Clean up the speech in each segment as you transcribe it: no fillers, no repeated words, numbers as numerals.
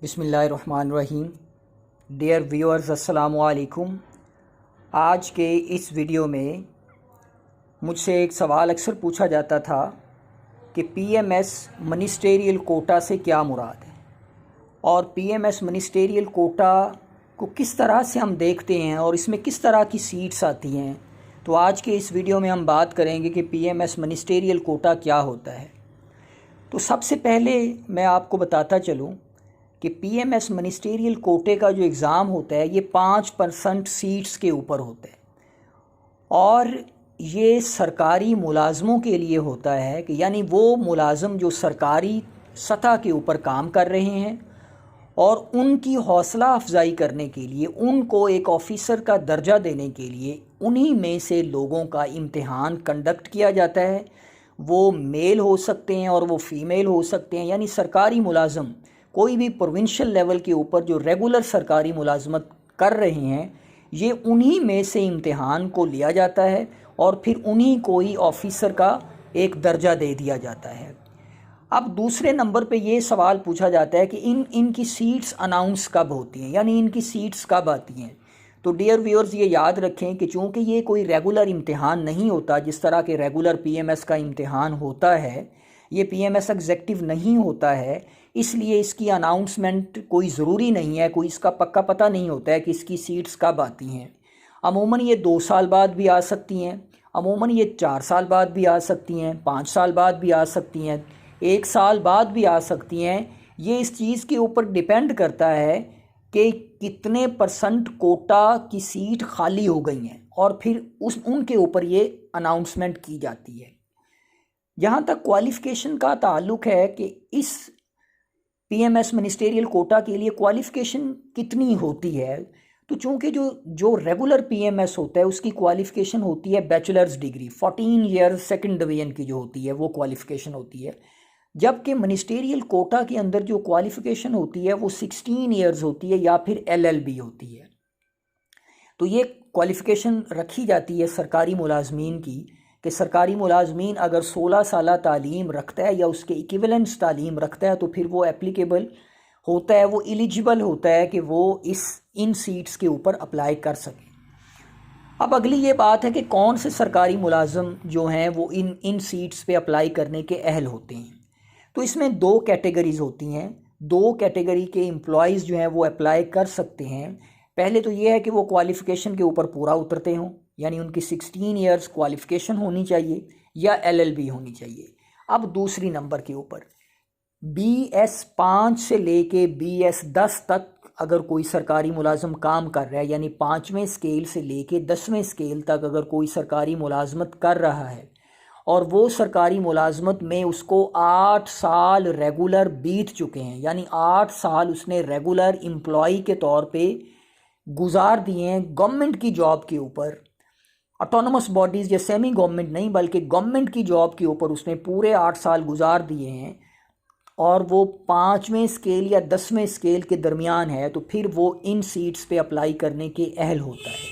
बिस्मिल्लाहिर्रहमानिर्रहीम। Dear viewers, अस्सलामु अलैकुम। आज के इस वीडियो में मुझसे एक सवाल अक्सर पूछा जाता था कि पीएमएस मिनिस्टेरियल कोटा से क्या मुराद है और पीएमएस मिनिस्टेरियल कोटा को किस तरह से हम देखते हैं और इसमें किस तरह की सीट्स आती हैं। तो आज के इस वीडियो में हम बात करेंगे कि पीएमएस मिनिस्टेरियल कोटा क्या होता है। तो सबसे पहले मैं आपको बताता चलूँ कि पीएमएस मिनिस्टेरियल कोटे का जो एग्ज़ाम होता है ये 5% सीट्स के ऊपर होता है और ये सरकारी मुलाजमों के लिए होता है कि यानी वो मुलाजम जो सरकारी सतह के ऊपर काम कर रहे हैं और उनकी हौसला अफजाई करने के लिए, उनको एक ऑफ़िसर का दर्जा देने के लिए उन्हीं में से लोगों का इम्तिहान कंडक्ट किया जाता है। वो मेल हो सकते हैं और वो फ़ीमेल हो सकते हैं, यानी सरकारी मुलाजम कोई भी प्रोविंशियल लेवल के ऊपर जो रेगुलर सरकारी मुलाजमत कर रहे हैं, ये उन्हीं में से इम्तिहान को लिया जाता है और फिर उन्हीं को ही ऑफ़िसर का एक दर्जा दे दिया जाता है। अब दूसरे नंबर पे ये सवाल पूछा जाता है कि इनकी सीट्स अनाउंस कब होती हैं, यानी इनकी सीट्स कब आती हैं। तो डियर व्यूअर्स, ये याद रखें कि चूँकि ये कोई रेगुलर इम्तिहान नहीं होता, जिस तरह के रेगुलर पीएमएस का इम्तिहान होता है, ये पीएमएस एग्जेक्टिव नहीं होता है, इसलिए इसकी अनाउंसमेंट कोई ज़रूरी नहीं है, कोई इसका पक्का पता नहीं होता है कि इसकी सीट्स कब आती हैं। अमूमन ये 2 साल बाद भी आ सकती हैं, अमूमन ये 4 साल बाद भी आ सकती हैं, 5 साल बाद भी आ सकती हैं, 1 साल बाद भी आ सकती हैं। ये इस चीज़ के ऊपर डिपेंड करता है कि कितने % कोटा की सीट खाली हो गई हैं और फिर उनके ऊपर ये अनाउंसमेंट की जाती है। जहाँ तक क्वालिफ़िकेशन का ताल्लुक़ है कि इस पीएमएस मिनिस्टेरियल कोटा के लिए क्वालिफ़िकेशन कितनी होती है, तो चूँकि जो रेगुलर पीएमएस होता है उसकी क्वालिफ़िकेशन होती है bachelors degree, 14 years second division की जो होती है वो क्वालिफ़िकेशन होती है, जबकि मिनिस्टेरियल कोटा के अंदर जो क्वालिफ़िकेशन होती है वो 16 ईयर्स होती है या फिर LLB होती है। तो ये क्वालिफ़िकेशन रखी जाती है सरकारी मुलाजमीन की कि सरकारी मुलाजमीन अगर 16 साल तालीम रखता है या उसके इक्विवेलेंस तालीम रखता है तो फिर वो एप्लीकेबल होता है, वो एलिजिबल होता है कि वो इन सीट्स के ऊपर अप्लाई कर सके। अब अगली ये बात है कि कौन से सरकारी मुलाजम जो हैं वो इन सीट्स पे अप्लाई करने के अहल होते हैं। तो इसमें 2 कैटेगरीज़ होती हैं, 2 कैटेगरी के एम्प्लॉयज़ जो हैं वो अप्लाई कर सकते हैं। पहले तो ये है कि वो क्वालिफ़िकेशन के ऊपर पूरा उतरते हों, यानी उनकी 16 ईयर्स क्वालिफ़िकेशन होनी चाहिए या LLB होनी चाहिए। अब दूसरी नंबर के ऊपर BS 5 से लेके BS 10 तक अगर कोई सरकारी मुलाजम काम कर रहा है, यानी 5वें स्केल से लेके 10वें स्केल तक अगर कोई सरकारी मुलाजमत कर रहा है और वो सरकारी मुलाजमत में उसको 8 साल रेगुलर बीत चुके हैं, यानी 8 साल उसने रेगुलर एम्प्लॉई के तौर पे गुजार दिए हैं गवर्नमेंट की जॉब के ऊपर, ऑटोनमस बॉडीज़ या सेमी गवर्नमेंट नहीं बल्कि गवर्नमेंट की जॉब के ऊपर उसने पूरे 8 साल गुजार दिए हैं और वो 5वें स्केल या 10वें स्केल के दरमियान है, तो फिर वो इन सीट्स पे अप्लाई करने के अहल होता है।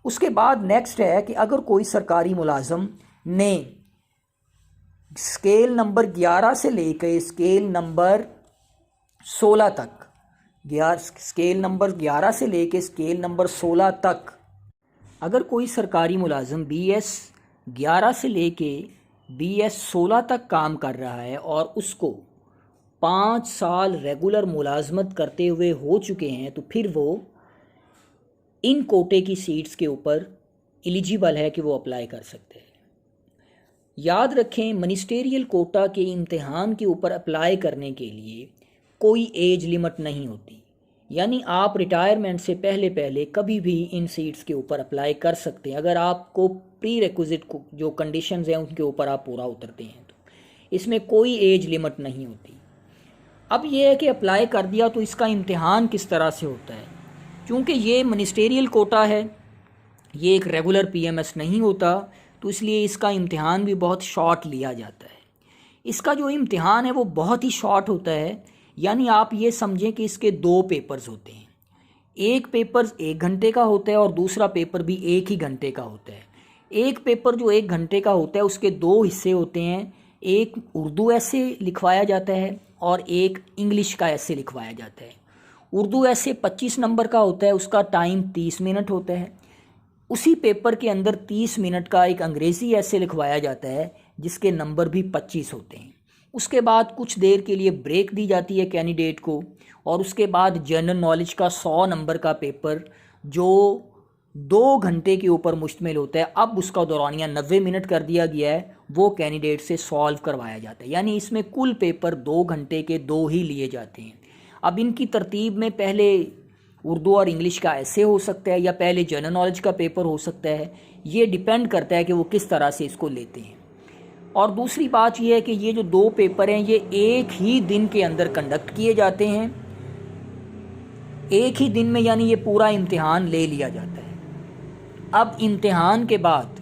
उसके बाद नेक्स्ट है कि अगर कोई सरकारी मुलाजम ने स्केल नंबर 11 से लेकर स्केल नंबर 16 तक, स्केल नंबर 11 से लेकर स्केल नंबर 16 तक अगर कोई सरकारी मुलाजम BS 11 से लेके BS 16 तक काम कर रहा है और उसको 5 साल रेगुलर मुलाजमत करते हुए हो चुके हैं, तो फिर वो इन कोटे की सीट्स के ऊपर एलिजिबल है कि वो अप्लाई कर सकते हैं। याद रखें, मिनिस्टेरियल कोटा के इम्तिहान के ऊपर अप्लाई करने के लिए कोई एज लिमिट नहीं होती, यानी आप रिटायरमेंट से पहले कभी भी इन सीट्स के ऊपर अप्लाई कर सकते हैं अगर आपको प्री रिक्विजिट जो कंडीशंस हैं उनके ऊपर आप पूरा उतरते हैं। तो इसमें कोई एज लिमिट नहीं होती। अब ये है कि अप्लाई कर दिया तो इसका इम्तिहान किस तरह से होता है। क्योंकि ये मिनिस्टेरियल कोटा है, ये एक रेगुलर पीएमएस नहीं होता, तो इसलिए इसका इम्तिहान भी बहुत शॉर्ट लिया जाता है। इसका जो इम्तिहान है वो बहुत ही शॉर्ट होता है, यानी आप ये समझें कि इसके 2 पेपर्स होते हैं। एक पेपर 1 घंटे का होता है और दूसरा पेपर भी 1 ही घंटे का होता है। एक पेपर जो 1 घंटे का होता है उसके 2 हिस्से होते हैं, एक उर्दू ऐसे लिखवाया जाता है और एक इंग्लिश का ऐसे लिखवाया जाता है। उर्दू ऐसे 25 नंबर का होता है, उसका टाइम 30 मिनट होता है। उसी पेपर के अंदर 30 मिनट का एक अंग्रेज़ी ऐसे लिखवाया जाता है जिसके नंबर भी 25 होते हैं। उसके बाद कुछ देर के लिए ब्रेक दी जाती है कैंडिडेट को, और उसके बाद जनरल नॉलेज का 100 नंबर का पेपर जो 2 घंटे के ऊपर मुश्तमिल होता है, अब उसका दौरानिया 90 मिनट कर दिया गया है, वो कैंडिडेट से सॉल्व करवाया जाता है। यानी इसमें कुल पेपर 2 घंटे के 2 ही लिए जाते हैं। अब इनकी तरतीब में पहले उर्दू और इंग्लिश का ऐसे हो सकता है या पहले जनरल नॉलेज का पेपर हो सकता है, ये डिपेंड करता है कि वो किस तरह से इसको लेते हैं। और दूसरी बात ये है कि ये जो 2 पेपर हैं ये एक ही दिन के अंदर कंडक्ट किए जाते हैं, एक ही दिन में, यानी ये पूरा इम्तिहान ले लिया जाता है। अब इम्तिहान के बाद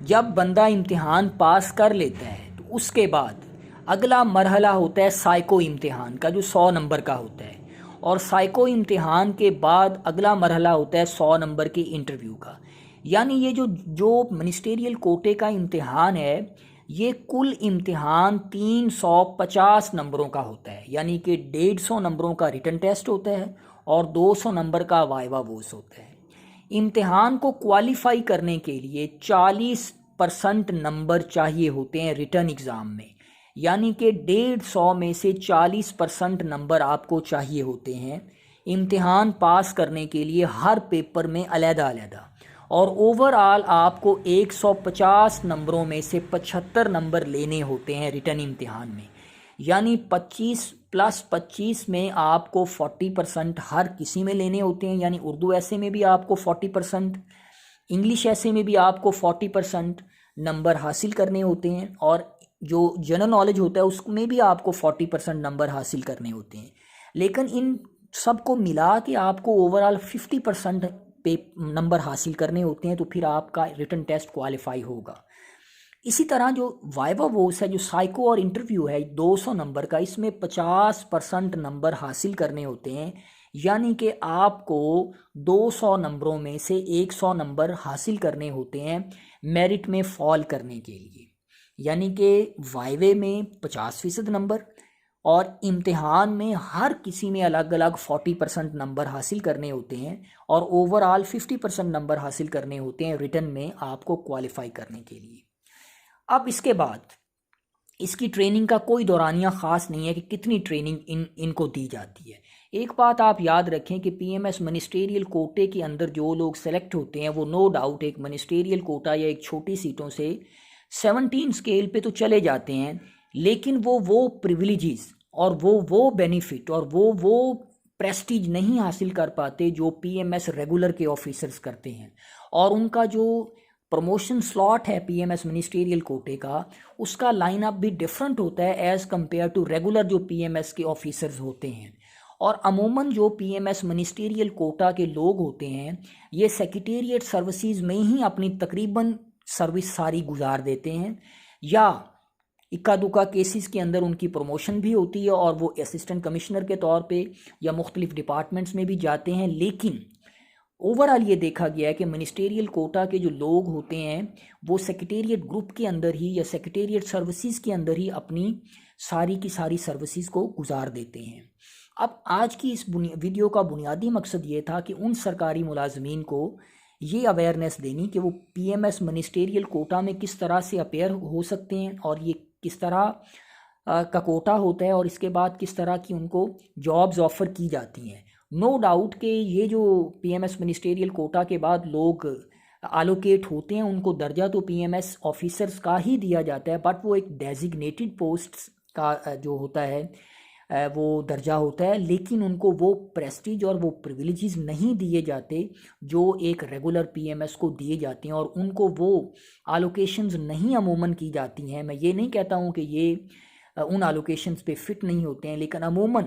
जब बंदा इम्तिहान पास कर लेता है तो उसके बाद अगला मरहला होता है साइको इम्तिहान का, जो 100 नंबर का होता है। और साइको इम्तिहान के बाद अगला मरहला होता है 100 नंबर के इंटरव्यू का। यानी ये जो मिनिस्टेरियल कोटे का इम्तिहान है, ये कुल इम्तिहान 350 नंबरों का होता है। यानी कि 150 नंबरों का रिटन टेस्ट होता है और 200 नंबर का वाइवा वोस होता है। इम्तिहान को क्वालिफाई करने के लिए 40% नंबर चाहिए होते हैं रिटन एग्ज़ाम में। यानी कि 150 में से 40% नंबर आपको चाहिए होते हैं इम्तिहान पास करने के लिए, हर पेपर में अलग-अलग। और ओवरऑल आपको 150 नंबरों में से 75 नंबर लेने होते हैं रिटन इम्तिहान में। यानी 25 + 25 में आपको 40% हर किसी में लेने होते हैं। यानी उर्दू ऐसे में भी आपको 40%, इंग्लिश ऐसे में भी आपको 40% नंबर हासिल करने होते हैं, और जो जनरल नॉलेज होता है उसमें भी आपको 40% नंबर हासिल करने होते हैं। लेकिन इन सब को मिला के आपको ओवरऑल 50% नंबर हासिल करने होते हैं, तो फिर आपका रिटन टेस्ट क्वालिफाई होगा। इसी तरह जो वाइवा वोस है, जो साइको और इंटरव्यू है 200 नंबर का, इसमें 50% नंबर हासिल करने होते हैं। यानी कि आपको 200 नंबरों में से 100 नंबर हासिल करने होते हैं मेरिट में फॉल करने के लिए। यानी कि वाइवे में 50% नंबर और इम्तिहान में हर किसी में अलग अलग 40% नंबर हासिल करने होते हैं, और ओवरऑल 50% नंबर हासिल करने होते हैं रिटन में आपको क्वालिफाई करने के लिए। अब इसके बाद इसकी ट्रेनिंग का कोई दौरानिया ख़ास नहीं है कि कितनी ट्रेनिंग इनको दी जाती है। एक बात आप याद रखें कि पीएमएस मिनिस्टेरियल कोटे के अंदर जो लोग सेलेक्ट होते हैं वो नो डाउट एक मिनिस्टेरियल कोटा या एक छोटी सीटों से 17 स्केल पे तो चले जाते हैं, लेकिन वो प्रिविलेजेस और वो बेनिफिट और वो प्रेस्टीज नहीं हासिल कर पाते जो पीएमएस रेगुलर के ऑफिसर्स करते हैं। और उनका जो प्रमोशन स्लॉट है पीएमएस मिनिस्टेरियल कोटे का, उसका लाइनअप भी डिफरेंट होता है एज़ कंपेयर टू रेगुलर जो पीएमएस के ऑफिसर्स होते हैं। और अमूमन जो पीएमएस मिनिस्टेरियल कोटा के लोग होते हैं ये सेक्रेटेरिएट सर्विसेज में ही अपनी तकरीबन सर्विस सारी गुजार देते हैं, या इक्का दुक्का केसेस के अंदर उनकी प्रमोशन भी होती है और वो असिस्टेंट कमिश्नर के तौर पे या मुख्तलिफ डिपार्टमेंट्स में भी जाते हैं। लेकिन ओवरऑल ये देखा गया है कि मिनिस्टेरियल कोटा के जो लोग होते हैं वो सेक्रेटेरिएट ग्रुप के अंदर ही या सेक्रेटेरिएट सर्विसेज के अंदर ही अपनी सारी की सारी सर्विसेज को गुजार देते हैं। अब आज की इस वीडियो का बुनियादी मकसद ये था कि उन सरकारी मुलाजमीन को ये अवेयरनेस देनी कि वो पीएमएस मिनिस्टेरियल कोटा में किस तरह से अपेयर हो सकते हैं और ये किस तरह का कोटा होता है और इसके बाद किस तरह की उनको जॉब्स ऑफ़र की जाती हैं। नो डाउट कि ये जो पीएमएस मिनिस्टेरियल कोटा के बाद लोग एलोकेट होते हैं उनको दर्जा तो पीएमएस ऑफिसर्स का ही दिया जाता है, बट वो एक डेजिग्नेटेड पोस्ट्स का जो होता है वो दर्जा होता है, लेकिन उनको वो प्रेस्टीज और वो प्रिविलेजेस नहीं दिए जाते जो एक रेगुलर पीएमएस को दिए जाते हैं, और उनको वो एलोकेशंस नहीं अमूमन की जाती हैं। मैं ये नहीं कहता हूँ कि ये उन एलोकेशंस पे फिट नहीं होते हैं, लेकिन अमूमन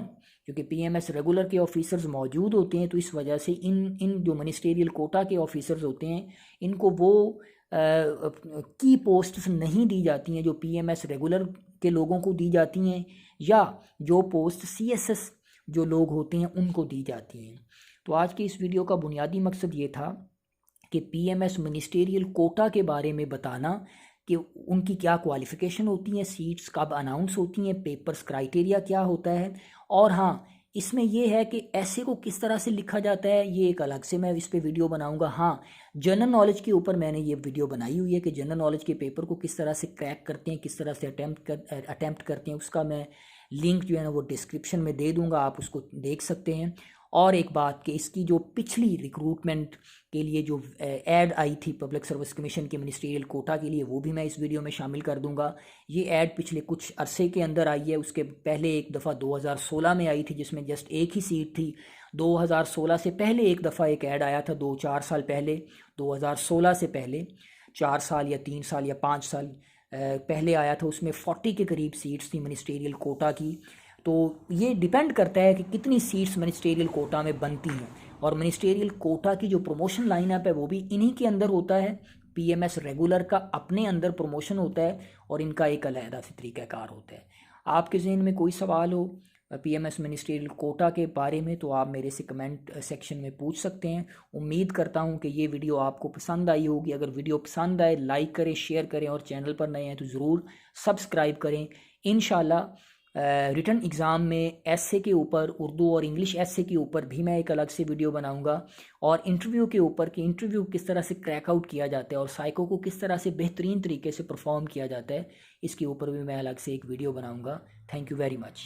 क्योंकि पीएमएस रेगुलर के ऑफिसर्स मौजूद होते हैं तो इस वजह से इन जो मिनिस्टेरियल कोटा के ऑफिसर्स होते हैं इनको वो की पोस्ट्स नहीं दी जाती हैं जो पीएमएस रेगुलर के लोगों को दी जाती हैं, या जो पोस्ट सीएसएस जो लोग होते हैं उनको दी जाती हैं। तो आज की इस वीडियो का बुनियादी मकसद ये था कि पीएमएस मिनिस्टेरियल कोटा के बारे में बताना कि उनकी क्या क्वालिफ़िकेशन होती हैं, सीट्स कब अनाउंस होती हैं, पेपर्स क्राइटेरिया क्या होता है, और हाँ इसमें ये है कि ऐसे को किस तरह से लिखा जाता है, ये एक अलग से मैं इस पे वीडियो बनाऊंगा। हाँ, जनरल नॉलेज के ऊपर मैंने ये वीडियो बनाई हुई है कि जनरल नॉलेज के पेपर को किस तरह से क्रैक करते हैं, किस तरह से अटैम्प्ट करते हैं, उसका मैं लिंक जो है ना वो डिस्क्रिप्शन में दे दूंगा, आप उसको देख सकते हैं। और एक बात कि इसकी जो पिछली रिक्रूटमेंट के लिए जो ऐड आई थी पब्लिक सर्विस कमीशन के मिनिस्ट्रियल कोटा के लिए, वो भी मैं इस वीडियो में शामिल कर दूंगा। ये ऐड पिछले कुछ अरसे के अंदर आई है, उसके पहले एक दफ़ा 2016 में आई थी जिसमें जस्ट एक ही सीट थी। 2016 से पहले एक दफ़ा एक ऐड आया था 2-4 साल पहले। 2016 से पहले 4 साल या 3 साल या 5 साल पहले आया था, उसमें 40 के करीब सीट्स थी मिनिस्ट्रियल कोटा की। तो ये डिपेंड करता है कि कितनी सीट्स मिनिस्ट्रियल कोटा में बनती हैं, और मिनिस्ट्रियल कोटा की जो प्रमोशन लाइनअप है वो भी इन्हीं के अंदर होता है। पीएमएस रेगुलर का अपने अंदर प्रमोशन होता है और इनका एक अलहदा से तरीक़ाकार होता है। आपके जहन में कोई सवाल हो पीएमएस मिनिस्ट्रियल कोटा के बारे में तो आप मेरे से कमेंट सेक्शन में पूछ सकते हैं। उम्मीद करता हूं कि ये वीडियो आपको पसंद आई होगी। अगर वीडियो पसंद आए लाइक करें, शेयर करें, और चैनल पर नए हैं तो ज़रूर सब्सक्राइब करें। इंशाल्लाह रिटन एग्ज़ाम में एसए के ऊपर, उर्दू और इंग्लिश एसए के ऊपर भी मैं एक अलग से वीडियो बनाऊंगा, और इंटरव्यू के ऊपर कि इंटरव्यू किस तरह से क्रैक आउट किया जाता है और साइको को किस तरह से बेहतरीन तरीके से परफॉर्म किया जाता है, इसके ऊपर भी मैं अलग से एक वीडियो बनाऊंगा। Thank you very much.